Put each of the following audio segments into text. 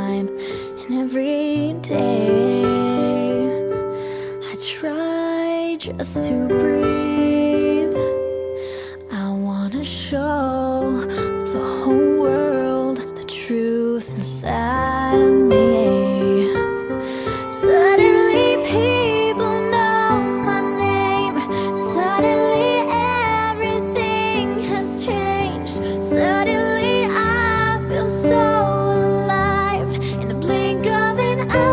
time. And every day I try just to breathe. I wanna show the whole world the truth inside of me. Suddenly people know my name. Suddenly everything has changed. Suddenly I feel so alive in the blink of an eye.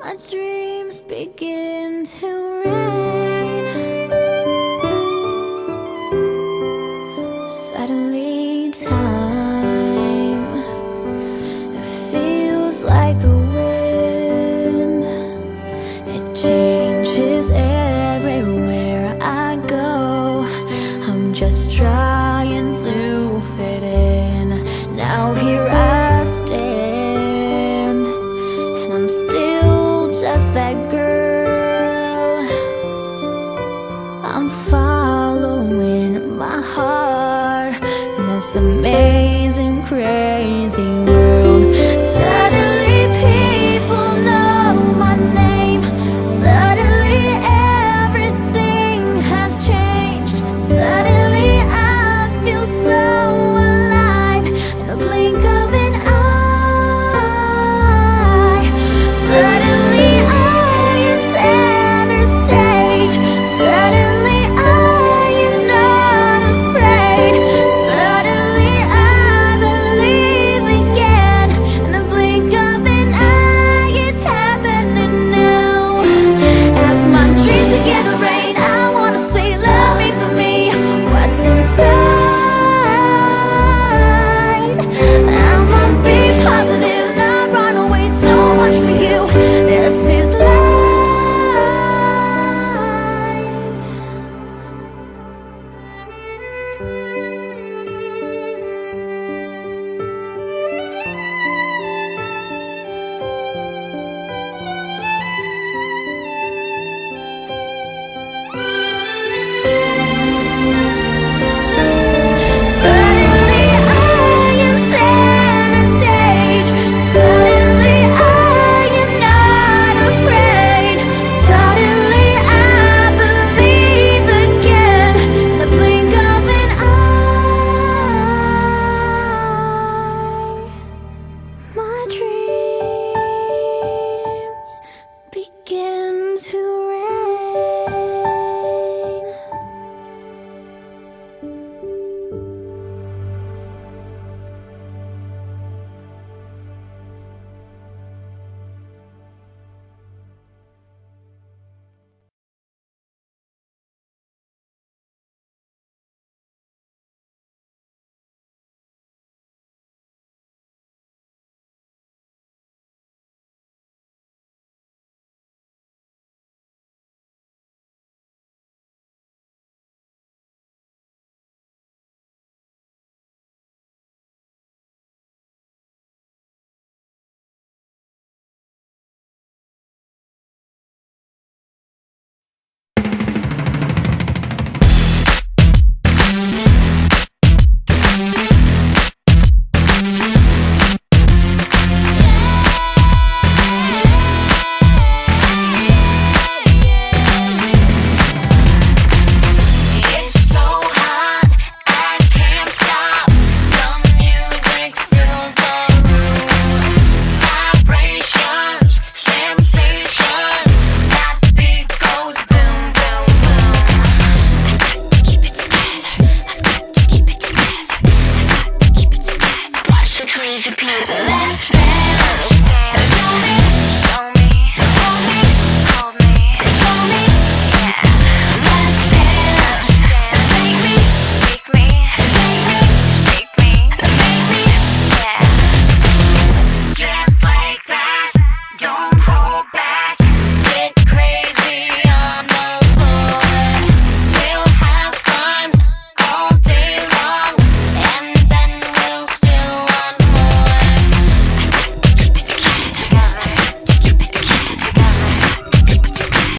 My dreams begin to rain. Suddenly time, it feels like the wind. It changes everywhere I go. I'm just trying to fit in. Now here I stand, and I'm still just that girl. I'm following my heart in this amazing, crazy world. Suddenly people know my name. Suddenly everything has changed. Suddenly I feel so alive in the blink of an eye. Suddenly I am center stage. Suddenly I am not afraid. Suddenly I believe again in the blink of an eye. It's happening now. As my dreams begin to rain, I wanna say, love me for me. What's inside? I'ma be positive, not run away so much for you. This is life. Suddenly I am center stage. Suddenly I am not afraid. Suddenly I believe again in the blink of an eye. My dreams begin to rain. It's so hot, I can't stop. The music fills the room. Vibrations, sensations. That beat goes boom, boom, boom. I've got to keep it together. I've got to keep it together. I've got to keep it together. Watch the crazy people.